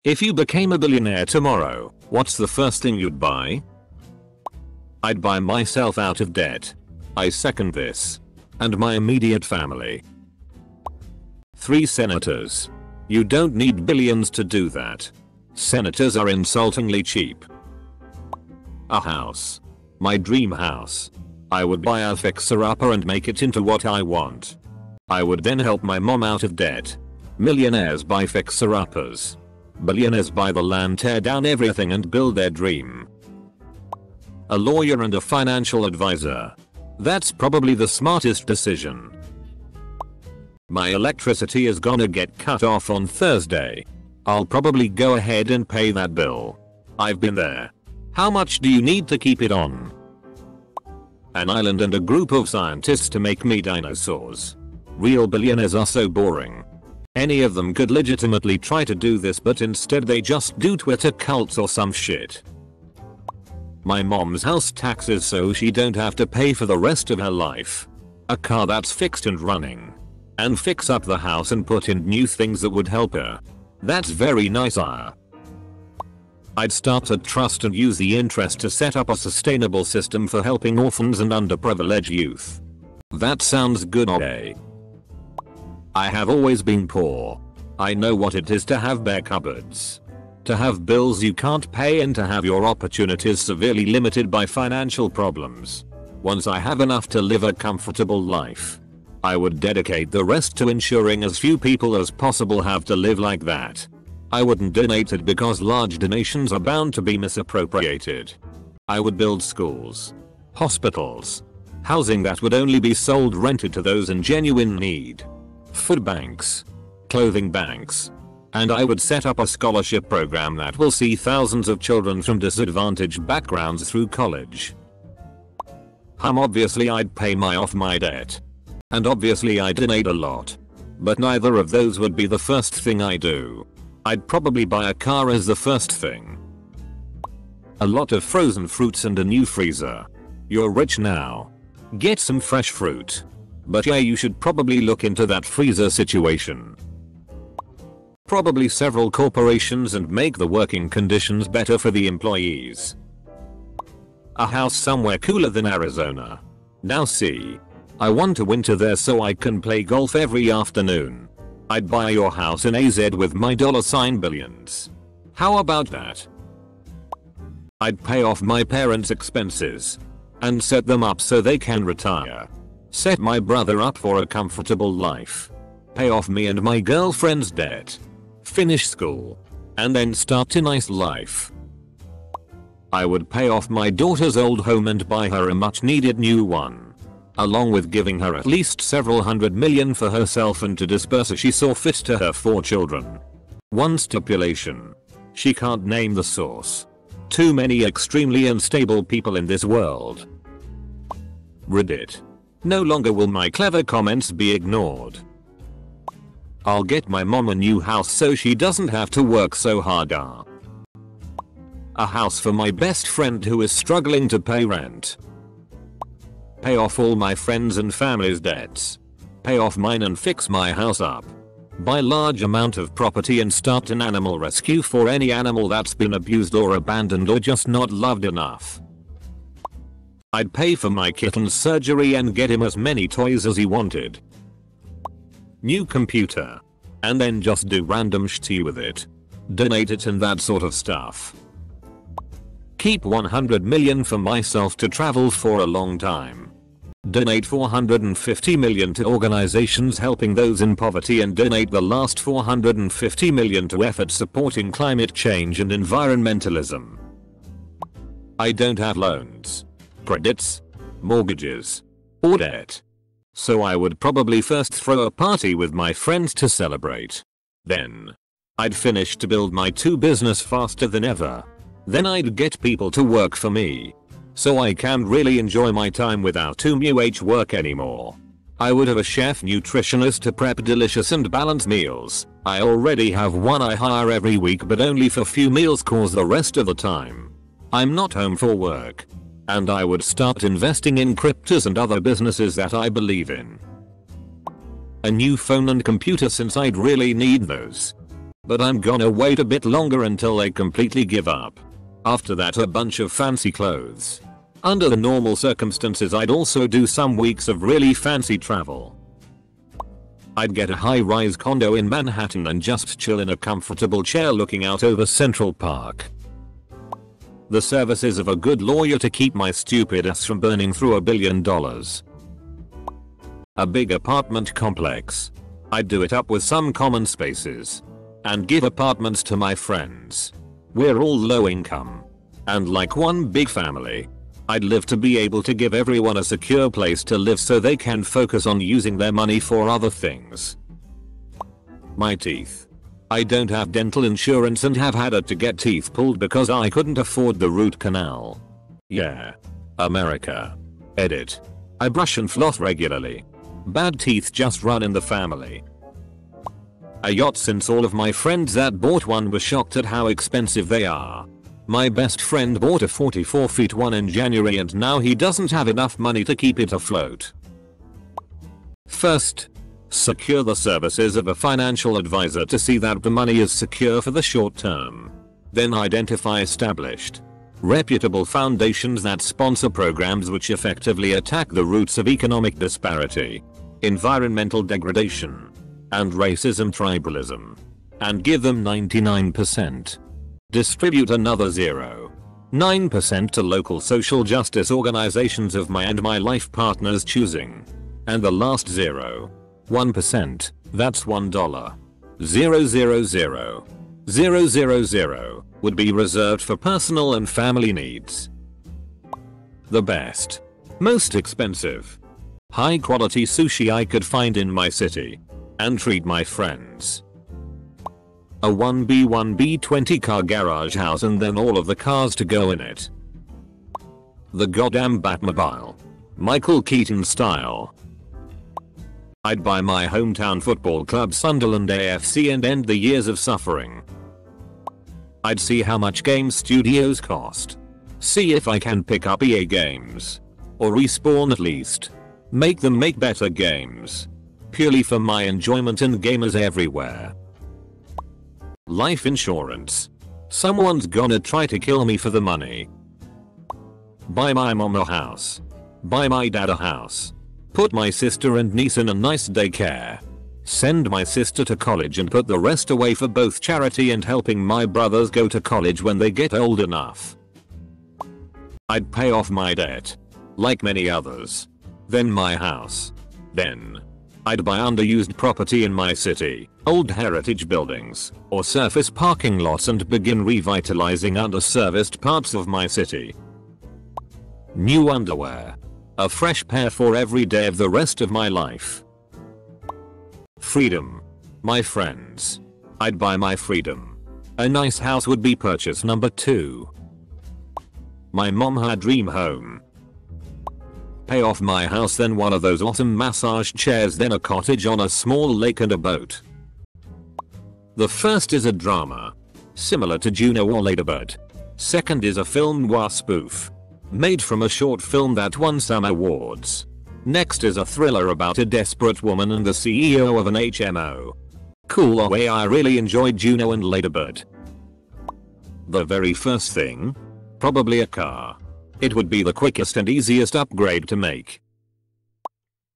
If you became a billionaire tomorrow, what's the first thing you'd buy? I'd buy myself out of debt. I second this. And my immediate family. 3 senators. You don't need billions to do that. Senators are insultingly cheap. A house. My dream house. I would buy a fixer-upper and make it into what I want. I would then help my mom out of debt. Millionaires buy fixer-uppers. Billionaires buy the land, tear down everything and build their dream. A lawyer and a financial advisor. That's probably the smartest decision. My electricity is gonna get cut off on Thursday. I'll probably go ahead and pay that bill. I've been there. How much do you need to keep it on? An island and a group of scientists to make me dinosaurs. Real billionaires are so boring. Any of them could legitimately try to do this, but instead they just do Twitter cults or some shit. My mom's house taxes so she don't have to pay for the rest of her life. A car that's fixed and running. And fix up the house and put in new things that would help her. That's very nice. I'd start a trust and use the interest to set up a sustainable system for helping orphans and underprivileged youth. That sounds good. I have always been poor. I know what it is to have bare cupboards. To have bills you can't pay and to have your opportunities severely limited by financial problems. Once I have enough to live a comfortable life, I would dedicate the rest to ensuring as few people as possible have to live like that. I wouldn't donate it because large donations are bound to be misappropriated. I would build schools, hospitals, housing that would only be sold rented to those in genuine need, food banks, clothing banks, and I would set up a scholarship program that will see thousands of children from disadvantaged backgrounds through college. Obviously I'd pay off my debt. And obviously I'd donate a lot. But neither of those would be the first thing I do. I'd probably buy a car as the first thing. A lot of frozen fruits and a new freezer. You're rich now. Get some fresh fruit. But yeah, you should probably look into that freezer situation. Probably several corporations and make the working conditions better for the employees. A house somewhere cooler than Arizona. Now see. I want to winter there so I can play golf every afternoon. I'd buy your house in AZ with my $billions. How about that? I'd pay off my parents' expenses. And set them up so they can retire. Set my brother up for a comfortable life. Pay off me and my girlfriend's debt. Finish school. And then start a nice life. I would pay off my daughter's old home and buy her a much needed new one. Along with giving her at least several $100 million for herself and to disperse as she saw fit to her 4 children. One stipulation. She can't name the source. Too many extremely unstable people in this world. Reddit. No longer will my clever comments be ignored. I'll get my mom a new house so she doesn't have to work so hard. A house for my best friend who is struggling to pay rent. Pay off all my friends and family's debts. Pay off mine and fix my house up. Buy large amount of property and start an animal rescue for any animal that's been abused or abandoned or just not loved enough. I'd pay for my kitten's surgery and get him as many toys as he wanted. New computer. And then just do random shit with it. Donate it and that sort of stuff. Keep $100 million for myself to travel for a long time. Donate $450 million to organizations helping those in poverty and donate the last $450 million to efforts supporting climate change and environmentalism. I don't have loans, credits, mortgages, or debt. So I would probably first throw a party with my friends to celebrate. Then I'd finish to build my 2 business faster than ever. Then I'd get people to work for me. So I can really enjoy my time without too much work anymore. I would have a chef nutritionist to prep delicious and balanced meals. I already have one I hire every week but only for few meals cause the rest of the time I'm not home for work. And I would start investing in cryptos and other businesses that I believe in. A new phone and computer since I'd really need those. But I'm gonna wait a bit longer until they completely give up. After that, a bunch of fancy clothes. Under the normal circumstances, I'd also do some weeks of really fancy travel. I'd get a high-rise condo in Manhattan and just chill in a comfortable chair looking out over Central Park. The services of a good lawyer to keep my stupid ass from burning through $1 billion. A big apartment complex. I'd do it up with some common spaces. And give apartments to my friends. We're all low income. And like one big family. I'd live to be able to give everyone a secure place to live so they can focus on using their money for other things. My teeth. I don't have dental insurance and have had to get teeth pulled because I couldn't afford the root canal. Yeah. America. Edit. I brush and floss regularly. Bad teeth just run in the family. A yacht, since all of my friends that bought one were shocked at how expensive they are. My best friend bought a 44 feet one in January and now he doesn't have enough money to keep it afloat. First, secure the services of a financial advisor to see that the money is secure for the short term. Then identify established, reputable foundations that sponsor programs which effectively attack the roots of economic disparity, environmental degradation, and racism tribalism. And give them 99%. Distribute another 0.9% to local social justice organizations of my and my life partner's choosing. And the last 0.1%, that's $1,000,000 would be reserved for personal and family needs. The best, most expensive, high quality sushi I could find in my city. And treat my friends. A 1B1B20 car garage house and then all of the cars to go in it. The goddamn Batmobile. Michael Keaton style. I'd buy my hometown football club Sunderland AFC and end the years of suffering. I'd see how much game studios cost. See if I can pick up EA games. Or Respawn at least. Make them make better games. Purely for my enjoyment and gamers everywhere. Life insurance. Someone's gonna try to kill me for the money. Buy my mom a house. Buy my dad a house. Put my sister and niece in a nice daycare. Send my sister to college and put the rest away for both charity and helping my brothers go to college when they get old enough. I'd pay off my debt. Like many others. Then my house. Then I'd buy underused property in my city, old heritage buildings, or surface parking lots and begin revitalizing underserviced parts of my city. New underwear. A fresh pair for every day of the rest of my life. Freedom. My friends. I'd buy my freedom. A nice house would be purchase number 2. My mom her dream home. Pay off my house, then one of those awesome massage chairs, then a cottage on a small lake and a boat. The first is a drama, similar to Juno or Ladybird. Second is a film noir spoof, made from a short film that won some awards. Next is a thriller about a desperate woman and the CEO of an HMO. Cool way, I really enjoyed Juno and Ladybird. The very first thing? Probably a car. It would be the quickest and easiest upgrade to make.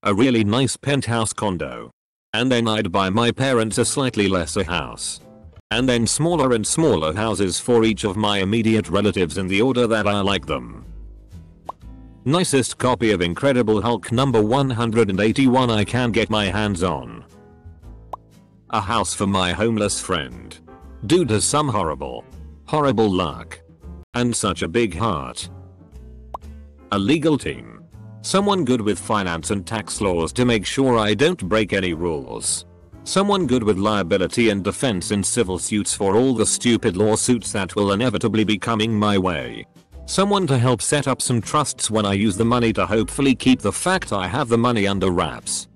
A really nice penthouse condo. And then I'd buy my parents a slightly lesser house. And then smaller and smaller houses for each of my immediate relatives in the order that I like them. Nicest copy of Incredible Hulk number 181 I can get my hands on. A house for my homeless friend. Dude has some horrible luck. And such a big heart. A legal team. Someone good with finance and tax laws to make sure I don't break any rules. Someone good with liability and defense in civil suits for all the stupid lawsuits that will inevitably be coming my way. Someone to help set up some trusts when I use the money to hopefully keep the fact I have the money under wraps.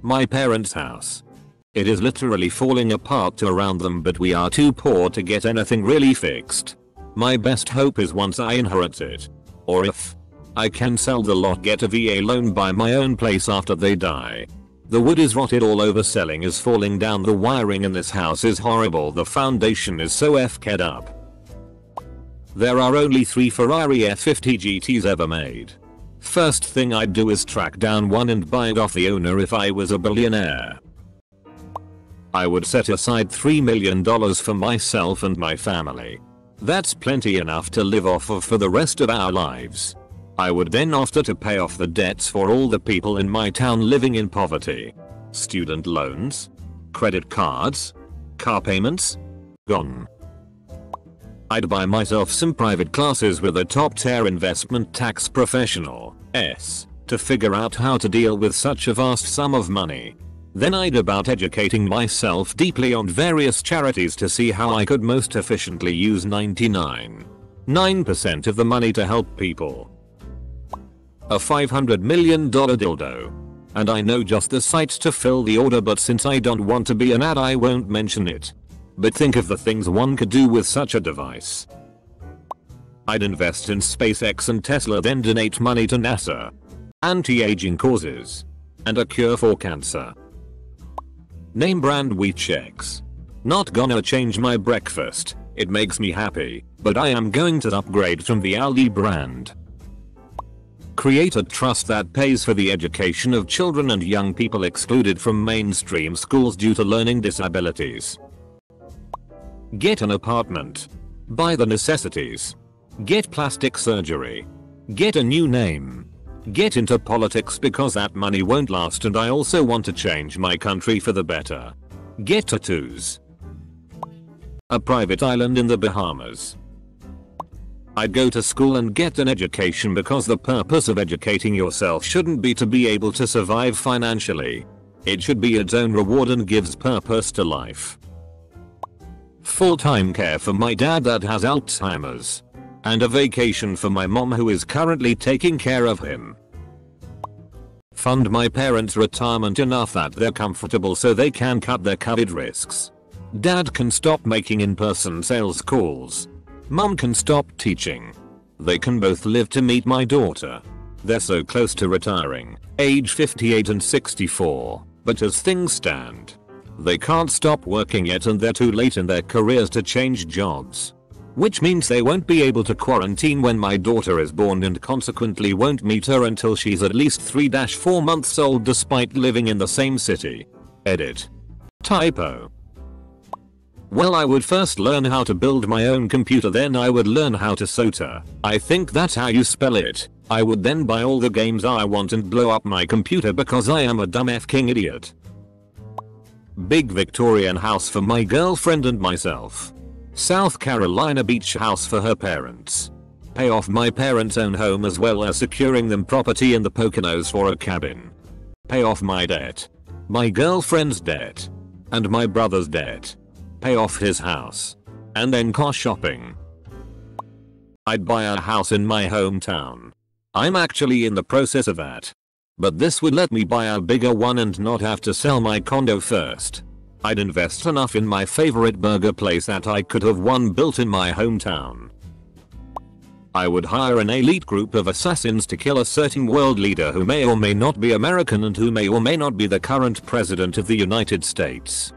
My parents' house. It is literally falling apart around them, but we are too poor to get anything really fixed. My best hope is once I inherit it, or if I can sell the lot, get a VA loan, buy my own place after they die, The wood is rotted all over, ceiling is falling down, the wiring in this house is horrible, the foundation is so f***ed up. There are only 3 Ferrari F50 GTs ever made. First thing I'd do is track down one and buy it off the owner if I was a billionaire. I would set aside $3 million for myself and my family. That's plenty enough to live off of for the rest of our lives. I would then offer to pay off the debts for all the people in my town living in poverty. Student loans, credit cards, car payments, gone. I'd buy myself some private classes with a top-tier investment tax professional, to figure out how to deal with such a vast sum of money. Then I'd about educating myself deeply on various charities to see how I could most efficiently use 99.9% of the money to help people. A $500 million dildo. And I know just the sites to fill the order, but since I don't want to be an ad I won't mention it. But think of the things one could do with such a device. I'd invest in SpaceX and Tesla, then donate money to NASA, anti-aging causes, and a cure for cancer. Name brand wheat checks. Not gonna change my breakfast, it makes me happy, but I am going to upgrade from the Aldi brand. Create a trust that pays for the education of children and young people excluded from mainstream schools due to learning disabilities. Get an apartment. Buy the necessities. Get plastic surgery. Get a new name. Get into politics because that money won't last, and I also want to change my country for the better. Get tattoos. A private island in the Bahamas. I'd go to school and get an education because the purpose of educating yourself shouldn't be to be able to survive financially. It should be its own reward and gives purpose to life. Full-time care for my dad that has Alzheimer's. And a vacation for my mom who is currently taking care of him. Fund my parents' retirement enough that they're comfortable so they can cut their COVID risks. Dad can stop making in-person sales calls. Mom can stop teaching. They can both live to meet my daughter. They're so close to retiring, age 58 and 64, but as things stand, they can't stop working yet and they're too late in their careers to change jobs. Which means they won't be able to quarantine when my daughter is born and consequently won't meet her until she's at least 3-4 months old despite living in the same city. Edit. Typo. Well, I would first learn how to build my own computer, then I would learn how to solder. I think that's how you spell it. I would then buy all the games I want and blow up my computer because I am a dumb f***ing idiot. Big Victorian house for my girlfriend and myself. South Carolina beach house for her parents. Pay off my parents' own home as well as securing them property in the Poconos for a cabin. Pay off my debt. My girlfriend's debt. And my brother's debt. Pay off his house. And then car shopping. I'd buy a house in my hometown. I'm actually in the process of that. But this would let me buy a bigger one and not have to sell my condo first. I'd invest enough in my favorite burger place that I could have one built in my hometown. I would hire an elite group of assassins to kill a certain world leader who may or may not be American and who may or may not be the current president of the United States.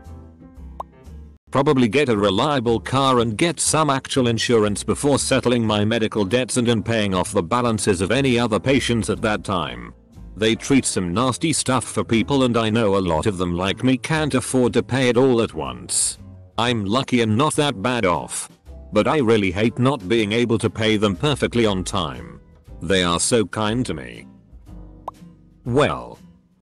Probably get a reliable car and get some actual insurance before settling my medical debts and paying off the balances of any other patients at that time. They treat some nasty stuff for people and I know a lot of them like me can't afford to pay it all at once. I'm lucky and not that bad off. But I really hate not being able to pay them perfectly on time. They are so kind to me. Well,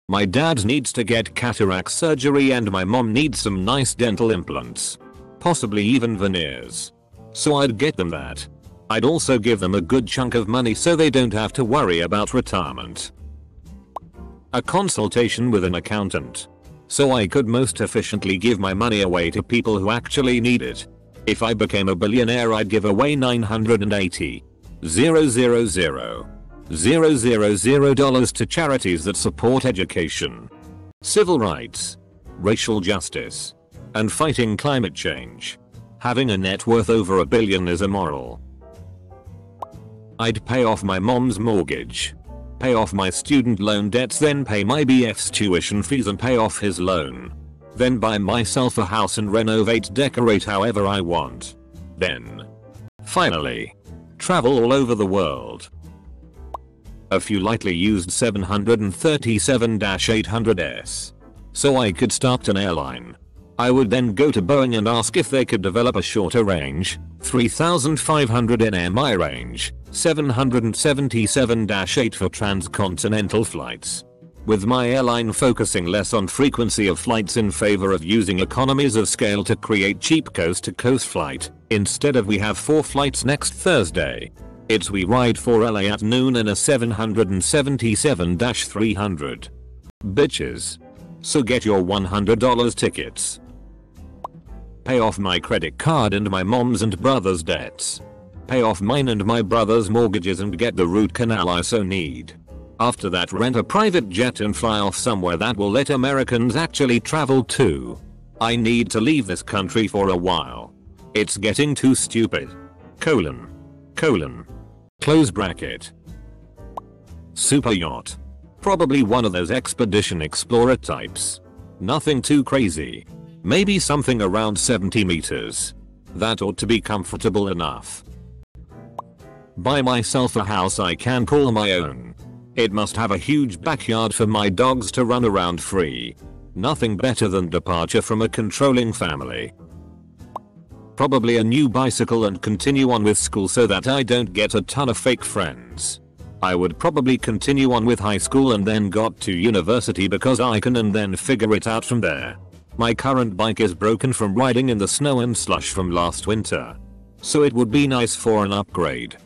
my dad needs to get cataract surgery and my mom needs some nice dental implants. Possibly even veneers. So I'd get them that. I'd also give them a good chunk of money so they don't have to worry about retirement. A consultation with an accountant. So I could most efficiently give my money away to people who actually need it. If I became a billionaire I'd give away $980,000 to charities that support education, civil rights, racial justice, and fighting climate change. Having a net worth over $1 billion is immoral. I'd pay off my mom's mortgage. Pay off my student loan debts, then pay my BF's tuition fees and pay off his loan. Then buy myself a house and decorate however I want. Then, finally, travel all over the world. A few lightly used 737-800s. So I could start an airline. I would then go to Boeing and ask if they could develop a shorter range, 3,500 nmi range, 777-8 for transcontinental flights. With my airline focusing less on frequency of flights in favor of using economies of scale to create cheap coast-to-coast flight, instead of we have 4 flights next Thursday. It's we ride for LA at noon in a 777-300. Bitches. So get your $100 tickets. Pay off my credit card and my mom's and brother's debts. Pay off mine and my brother's mortgages and get the root canal I so need. After that, rent a private jet and fly off somewhere that will let Americans actually travel to. I need to leave this country for a while. It's getting too stupid. Close bracket. Super yacht. Probably one of those expedition explorer types. Nothing too crazy. Maybe something around 70 meters. That ought to be comfortable enough. Buy myself a house I can call my own. It must have a huge backyard for my dogs to run around free. Nothing better than departure from a controlling family. Probably a new bicycle and continue on with school so that I don't get a ton of fake friends. I would probably continue on with high school and then got to university because I can, and then figure it out from there. My current bike is broken from riding in the snow and slush from last winter. So it would be nice for an upgrade.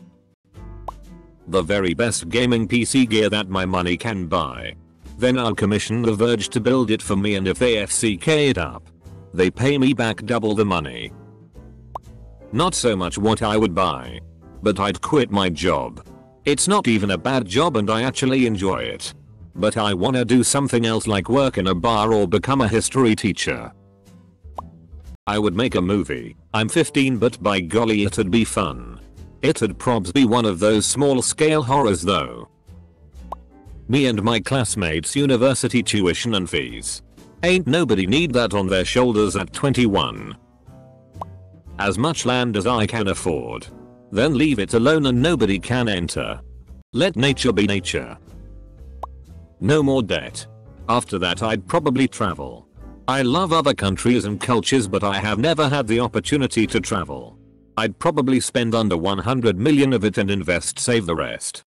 The very best gaming PC gear that my money can buy. Then I'll commission The Verge to build it for me, and if they FCK it up, they pay me back double the money. Not so much what I would buy, but I'd quit my job. It's not even a bad job and I actually enjoy it. But I wanna do something else like work in a bar or become a history teacher. I would make a movie. I'm 15, but by golly it'd be fun. It'd probs be one of those small scale horrors though. Me and my classmates' university tuition and fees. Ain't nobody need that on their shoulders at 21. As much land as I can afford. Then leave it alone and nobody can enter. Let nature be nature. No more debt. After that I'd probably travel. I love other countries and cultures, but I have never had the opportunity to travel. I'd probably spend under 100 million of it and save the rest.